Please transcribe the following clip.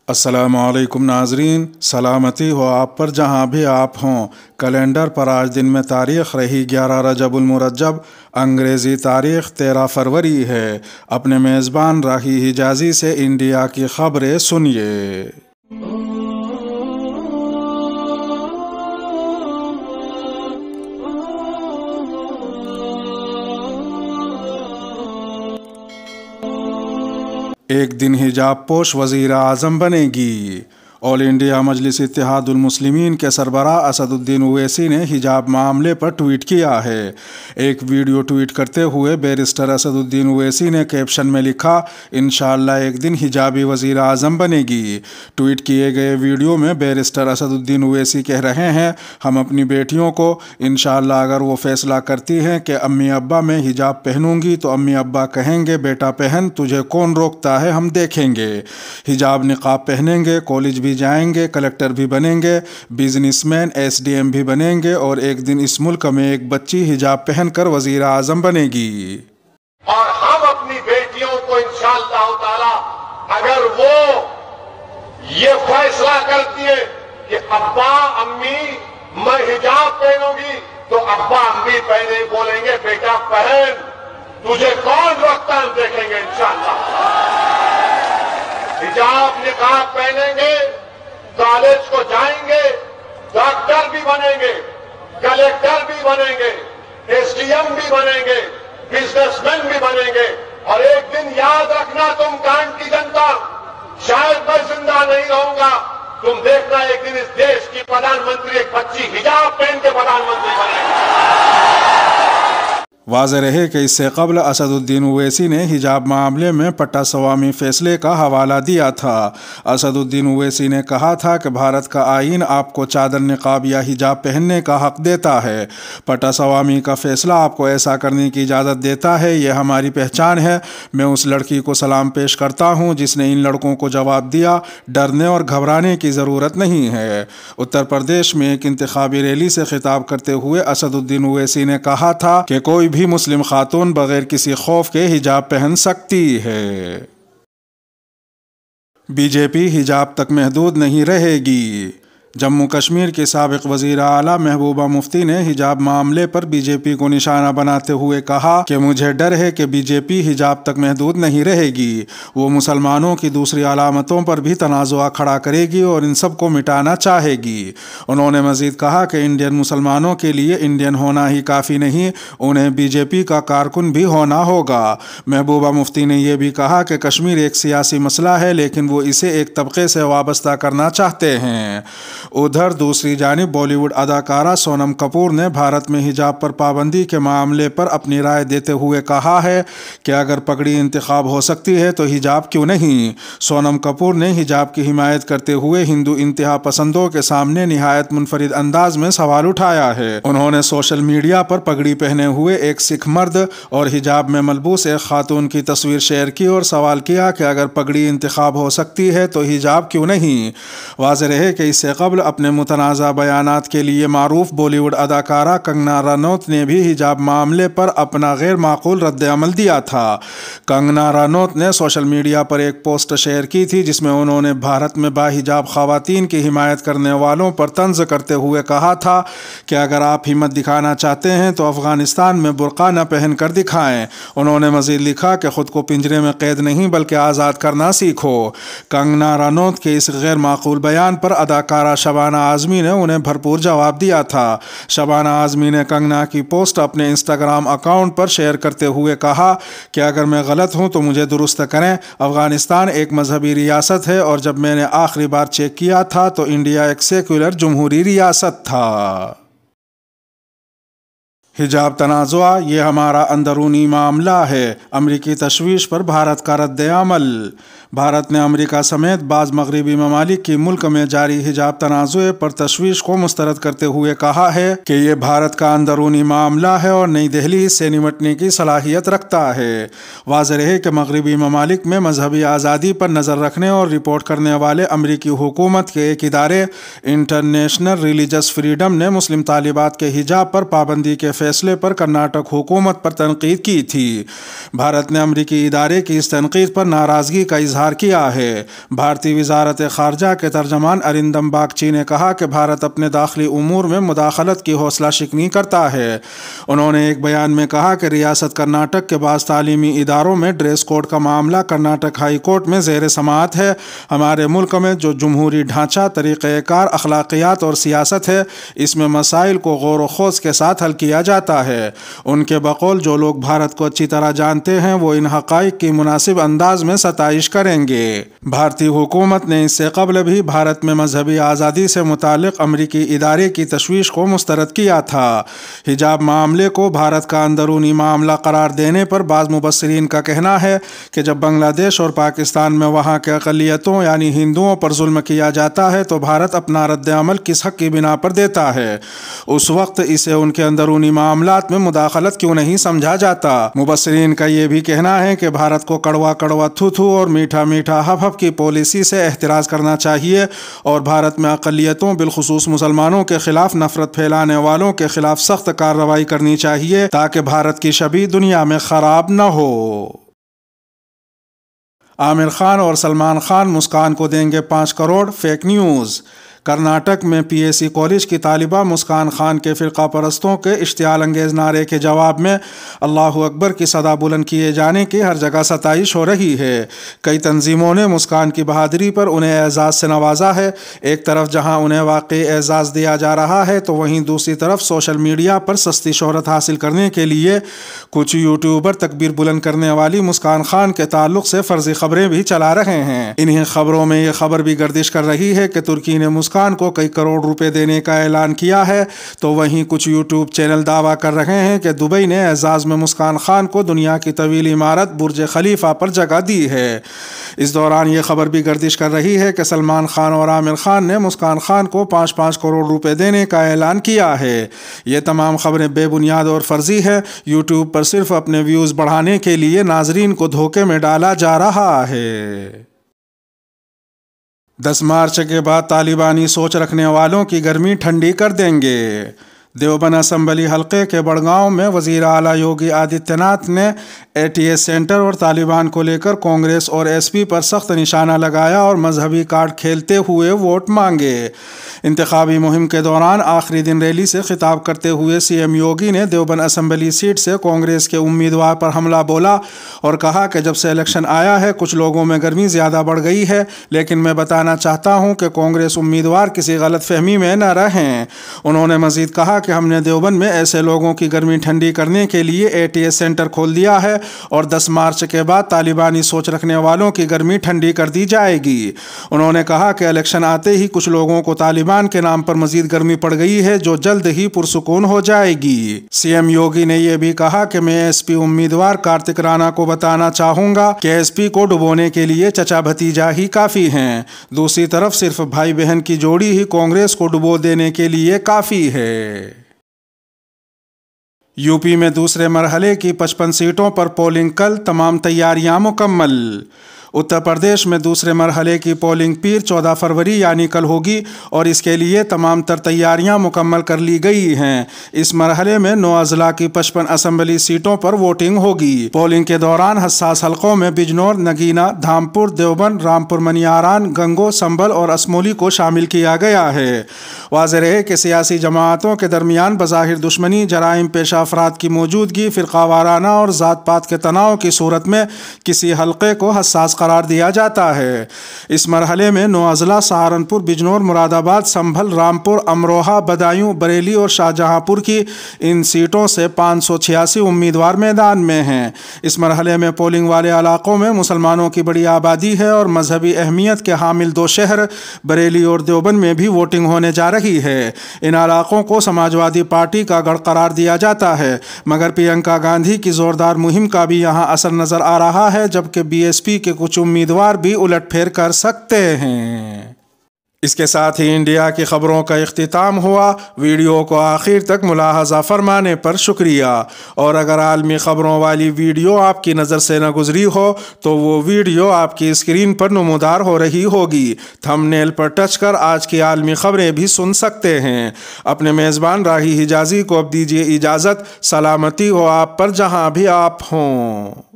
السلام علیکم ناظرین، سلامتی ہو آپ پر جہاں بھی آپ ہوں۔ کیلنڈر پر آج دن میں تاریخ رہی 11 رجب المرجب، انگریزی تاریخ 13 فروری ہے۔ اپنے میزبان راہی حجازی سے انڈیا کی خبریں سنیے۔ ایک دن حجاب پوش وزیر اعظم بنے گی۔ آل انڈیا مجلس اتحاد المسلمین کے سربراہ اسد الدین اویسی نے حجاب معاملے پر ٹویٹ کیا ہے۔ ایک ویڈیو ٹویٹ کرتے ہوئے بیرسٹر اسد الدین اویسی نے کیپشن میں لکھا، انشاءاللہ ایک دن حجابی وزیر اعظم بنے گی۔ ٹویٹ کیے گئے ویڈیو میں بیرسٹر اسد الدین اویسی کہہ رہے ہیں، ہم اپنی بیٹیوں کو انشاءاللہ اگر وہ فیصلہ کرتی ہیں کہ امی ابا میں حجاب پہنوں گی تو امی ابا کہیں گے بیٹا پہن، تجھے کون روکتا ہے، ہم دیکھیں گے۔ حجاب نقاب پہنیں گے، کالج بھی جائیں گے، کلکٹر بھی بنیں گے، businessman S D M بھی بنیں گے، اور ایک دن اس ملک میں ایک بچی حجاب پہن کر وزیر اعظم بنے گی۔ اور ہم اپنی بیٹیوں کو انشاءاللہ تعالی اگر وہ یہ فیصلہ کرتی ہے کہ ابا امی میں حجاب پہنوں گی تو ابا امی پہنے بولیں گے بیٹا پہن، تجھے کون روکتا، ہم دیکھیں گے انشاءاللہ۔ حجاب نقاب پہنیں گے، کالج کو جائیں گے، ڈاکٹر بھی بنیں گے، کلکٹر بھی بنیں گے، ایس ڈی ایم بھی بنیں گے، بزنس مین بھی بنیں گے، اور ایک دن یاد رکھنا تم کانٹ کی جنتا، شاید میں زندہ نہیں رہوں گا، تم دیکھنا ایک دن اس دیش کی پردھان منتری ایک بچی حجاب پہن کے پردھان منتری بنے گی۔ واضح رہے کہ اس سے قبل اسد الدین اویسی نے حجاب معاملے میں پٹا سوامی فیصلے کا حوالہ دیا تھا۔ اسد الدین اویسی نے کہا تھا کہ بھارت کا آئین آپ کو چادر، نقاب یا حجاب پہننے کا حق دیتا ہے۔ پٹا سوامی کا فیصلہ آپ کو ایسا کرنے کی اجازت دیتا ہے، یہ ہماری پہچان ہے۔ میں اس لڑکی کو سلام پیش کرتا ہوں جس نے ان لڑکوں کو جواب دیا، ڈرنے اور گھبرانے کی ضرورت نہیں ہے۔ اتر پردیش میں ایک انتخابی ریلی سے خطاب کرتے ہوئے اسد الدین اویسی نے کہا تھا کہ کوئی بھی مسلم خاتون بغیر کسی خوف کے حجاب پہن سکتی ہے۔ بی جے پی حجاب تک محدود نہیں رہے گی۔ جموں کشمیر کے سابق وزیر اعلیٰ محبوبہ مفتی نے حجاب معاملے پر بی جے پی کو نشانہ بناتے ہوئے کہا کہ مجھے ڈر ہے کہ بی جے پی حجاب تک محدود نہیں رہے گی، وہ مسلمانوں کی دوسری علامتوں پر بھی تنازع کھڑا کرے گی اور ان سب کو مٹانا چاہے گی۔ انہوں نے مزید کہا کہ انڈین مسلمانوں کے لیے انڈین ہونا ہی کافی نہیں، انہیں بی جے پی کا کارکن بھی ہونا ہوگا۔ محبوبہ مفتی نے یہ بھی کہا کہ کشمیر ایک سیاسی مسئلہ ہے لیکن وہ اسے ایک طبقے سے وابستہ کرنا چاہتے ہیں۔ ادھر دوسری جانب بالی ووڈ اداکارہ سونم کپور نے بھارت میں حجاب پر پابندی کے معاملے پر اپنی رائے دیتے ہوئے کہا ہے کہ اگر پگڑی انتخاب ہو سکتی ہے تو حجاب کیوں نہیں۔ سونم کپور نے حجاب کی حمایت کرتے ہوئے ہندو انتہا پسندوں کے سامنے نہایت منفرد انداز میں سوال اٹھایا ہے۔ انہوں نے سوشل میڈیا پر پگڑی پہنے ہوئے ایک سکھ مرد اور حجاب میں ملبوس ایک خاتون کی تصویر شیئر کی اور سوال کیا کہ اگر پگڑی انتخاب ہو سکتی ہے تو حجاب کیوں نہیں۔ واضح رہے کہ اس سے قبل اپنے متنازع بیانات کے لیے معروف بالی ووڈ اداکارہ کنگنا رنوت نے بھی حجاب معاملے پر اپنا غیر معقول رد عمل دیا تھا۔ کنگنا رنوت نے سوشل میڈیا پر ایک پوسٹ شیئر کی تھی جس میں انہوں نے بھارت میں باحجاب خواتین کی حمایت کرنے والوں پر طنز کرتے ہوئے کہا تھا کہ اگر آپ ہمت دکھانا چاہتے ہیں تو افغانستان میں برقع نہ پہن کر دکھائیں۔ انہوں نے مزید لکھا کہ خود کو پنجرے میں قید نہیں بلکہ آزاد کرنا سیکھو۔ کنگنا رنوت کے اس غیر معقول بیان پر اداکارہ شبانہ اعظمی نے انہیں بھرپور جواب دیا تھا۔ شبانہ اعظمی نے کنگنا کی پوسٹ اپنے انسٹاگرام اکاؤنٹ پر شیئر کرتے ہوئے کہا کہ اگر میں غلط ہوں تو مجھے درست کریں۔ افغانستان ایک مذہبی ریاست ہے اور جب میں نے آخری بار چیک کیا تھا تو انڈیا ایک سیکولر جمہوری ریاست تھا۔ حجاب تنازع یہ ہمارا اندرونی معاملہ ہے، امریکی تشویش پر بھارت کا رد عمل۔ بھارت نے امریکہ سمیت بعض مغربی ممالک کی ملک میں جاری حجاب تنازع پر تشویش کو مسترد کرتے ہوئے کہا ہے کہ یہ بھارت کا اندرونی معاملہ ہے اور نئی دہلی اس سے نمٹنے کی صلاحیت رکھتا ہے۔ واضح رہے کہ مغربی ممالک میں مذہبی آزادی پر نظر رکھنے اور رپورٹ کرنے والے امریکی حکومت کے ایک ادارے انٹرنیشنل ریلیجس فریڈم نے مسلم طالبات کے حجاب پر پابندی کے فیصلے پر کرناٹک حکومت پر تنقید کی تھی۔ بھارت نے امریکی ادارے کی اس تنقید پر ناراضگی کا اظہار اظہار کیا ہے۔ بھارتی وزارت خارجہ کے ترجمان ارندم باگچی نے کہا کہ بھارت اپنے داخلی امور میں مداخلت کی حوصلہ شکنی کرتا ہے۔ انہوں نے ایک بیان میں کہا کہ ریاست کرناٹک کے بعض تعلیمی اداروں میں ڈریس کوڈ کا معاملہ کرناٹک ہائی کورٹ میں زیر سماعت ہے۔ ہمارے ملک میں جو جمہوری ڈھانچہ، طریقہ کار، اخلاقیات اور سیاست ہے، اس میں مسائل کو غور و خوض کے ساتھ حل کیا جاتا ہے۔ ان کے بقول جو لوگ بھارت کو اچھی طرح جانتے ہیں وہ ان حقائق کی مناسب انداز میں ستائش کریں گے۔ بھارتی حکومت نے اس سے قبل بھی بھارت میں مذہبی آزادی سے متعلق امریکی ادارے کی تشویش کو مسترد کیا تھا۔ حجاب معاملے کو بھارت کا اندرونی معاملہ قرار دینے پر بعض مبصرین کا کہنا ہے کہ جب بنگلہ دیش اور پاکستان میں وہاں کے اقلیتوں یعنی ہندوؤں پر ظلم کیا جاتا ہے تو بھارت اپنا رد عمل کس حق کی بنا پر دیتا ہے؟ اس وقت اسے ان کے اندرونی معاملات میں مداخلت کیوں نہیں سمجھا جاتا؟ مبصرین کا یہ بھی کہنا ہے کہ بھارت کو کڑوا کڑوا تھو تھو اور میٹھا میٹھا ہف ہف کی پالیسی سے احتراز کرنا چاہیے اور بھارت میں اقلیتوں بالخصوص مسلمانوں کے خلاف نفرت پھیلانے والوں کے خلاف سخت کارروائی کرنی چاہیے تاکہ بھارت کی شبیہ دنیا میں خراب نہ ہو۔ عامر خان اور سلمان خان مسکان کو دیں گے 5 کروڑ، فیک نیوز۔ کرناٹک میں پی ایس سی کالج کی طالبہ مسکان خان کے فرقہ پرستوں کے اشتعال انگیز نعرے کے جواب میں اللہ اکبر کی صدا بلند کیے جانے کی ہر جگہ ستائش ہو رہی ہے۔ کئی تنظیموں نے مسکان کی بہادری پر انہیں اعزاز سے نوازا ہے۔ ایک طرف جہاں انہیں واقعی اعزاز دیا جا رہا ہے تو وہیں دوسری طرف سوشل میڈیا پر سستی شہرت حاصل کرنے کے لیے کچھ یوٹیوبر تکبیر بلند کرنے والی مسکان خان کے تعلق سے فرضی خبریں بھی چلا رہے ہیں۔ انہیں خبروں میں یہ خبر بھی گردش کر رہی ہے کہ ترکی نے مسکان کو کئی کروڑ روپے دینے کا اعلان کیا ہے، تو وہیں کچھ یوٹیوب چینل دعویٰ کر رہے ہیں کہ دبئی نے اعزاز میں مسکان خان کو دنیا کی طویل عمارت برج خلیفہ پر جگہ دی ہے۔ اس دوران یہ خبر بھی گردش کر رہی ہے کہ سلمان خان اور عامر خان نے مسکان خان کو 5-5 کروڑ روپے دینے کا اعلان کیا ہے۔ یہ تمام خبریں بے بنیاد اور فرضی ہے۔ یوٹیوب پر صرف اپنے ویوز بڑھانے کے لیے ناظرین کو دھوکے میں ڈالا جا رہا ہے۔ 10 مارچ کے بعد طالبانی سوچ رکھنے والوں کی گرمی ٹھنڈی کر دیں گے۔ دیوبند اسمبلی حلقے کے بڑگاؤں میں وزیر اعلیٰ یوگی آدتیہ ناتھ نے ATS سینٹر اور طالبان کو لے کر کانگریس اور ایس پی پر سخت نشانہ لگایا اور مذہبی کارڈ کھیلتے ہوئے ووٹ مانگے۔ انتخابی مہم کے دوران آخری دن ریلی سے خطاب کرتے ہوئے CM یوگی نے دیوبند اسمبلی سیٹ سے کانگریس کے امیدوار پر حملہ بولا اور کہا کہ جب سے الیکشن آیا ہے کچھ لوگوں میں گرمی زیادہ بڑھ گئی ہے، لیکن میں بتانا چاہتا ہوں کہ کانگریس امیدوار کسی غلط فہمی میں نہ رہیں۔ انہوں نے مزید کہا کہ ہم نے دیوبند میں ایسے لوگوں کی گرمی ٹھنڈی کرنے کے لیے ATS سینٹر کھول دیا ہے اور 10 مارچ کے بعد طالبانی سوچ رکھنے والوں کی گرمی ٹھنڈی کر دی جائے گی۔ انہوں نے کہا کہ الیکشن آتے ہی کچھ لوگوں کو طالبان کے نام پر مزید گرمی پڑ گئی ہے جو جلد ہی پرسکون ہو جائے گی۔ CM یوگی نے یہ بھی کہا کہ میں SP امیدوار کارتک رانا کو بتانا چاہوں گا کہ SP کو ڈبونے کے لیے چچا بھتیجا ہی کافی ہیں، دوسری طرف صرف بھائی بہن کی جوڑی ہی کانگریس کو ڈبو دینے کے لیے کافی ہے۔ UP میں دوسرے مرحلے کی 55 سیٹوں پر پولنگ کل، تمام تیاریاں مکمل۔ اتر پردیش میں دوسرے مرحلے کی پولنگ پیر 14 فروری یعنی کل ہوگی اور اس کے لیے تمام تر تیاریاں مکمل کر لی گئی ہیں۔ اس مرحلے میں 9 اضلاع کی 55 اسمبلی سیٹوں پر ووٹنگ ہوگی۔ پولنگ کے دوران حساس حلقوں میں بجنور، نگینا، دھامپور، دیوبند، رامپور منیاران، گنگو، سنبل اور اسمولی کو شامل کیا گیا ہے۔ واضح رہے کہ سیاسی جماعتوں کے درمیان بظاہر دشمنی، جرائم پیشہ افراد کی موجودگی، فرقہ وارانہ اور ذات پات کے تناؤ کی صورت میں کسی حلقے کو حساس قرار دیا جاتا ہے۔ اس مرحلے میں 9 اضلاع سہارنپور، بجنور، مراد آباد، سنبھل، رامپور، امروہہ، بدایوں، بریلی اور شاہجہاں پور کی ان سیٹوں سے 586 امیدوار میدان میں ہیں۔ اس مرحلے میں پولنگ والے علاقوں میں مسلمانوں کی بڑی آبادی ہے اور مذہبی اہمیت کے حامل 2 شہر بریلی اور دیوبند میں بھی ووٹنگ ہونے جا رہی ہے۔ ان علاقوں کو سماجوادی پارٹی کا گڑھ قرار دیا جاتا ہے، مگر پرینکا گاندھی کی زوردار مہم کا بھی یہاں اثر نظر آ رہا ہے، جبکہ BSP کے کچھ امیدوار بھی الٹ پھیر کر سکتے ہیں۔ اس کے ساتھ ہی انڈیا کی خبروں کا اختتام ہوا۔ ویڈیو کو آخر تک ملاحظہ فرمانے پر شکریہ، اور اگر عالمی خبروں والی ویڈیو آپ کی نظر سے نہ گزری ہو تو وہ ویڈیو آپ کی اسکرین پر نمودار ہو رہی ہوگی۔ تھمب نیل پر ٹچ کر آج کی عالمی خبریں بھی سن سکتے ہیں۔ اپنے میزبان راہی حجازی کو اب دیجیے اجازت۔ سلامتی ہو آپ پر جہاں بھی آپ ہوں۔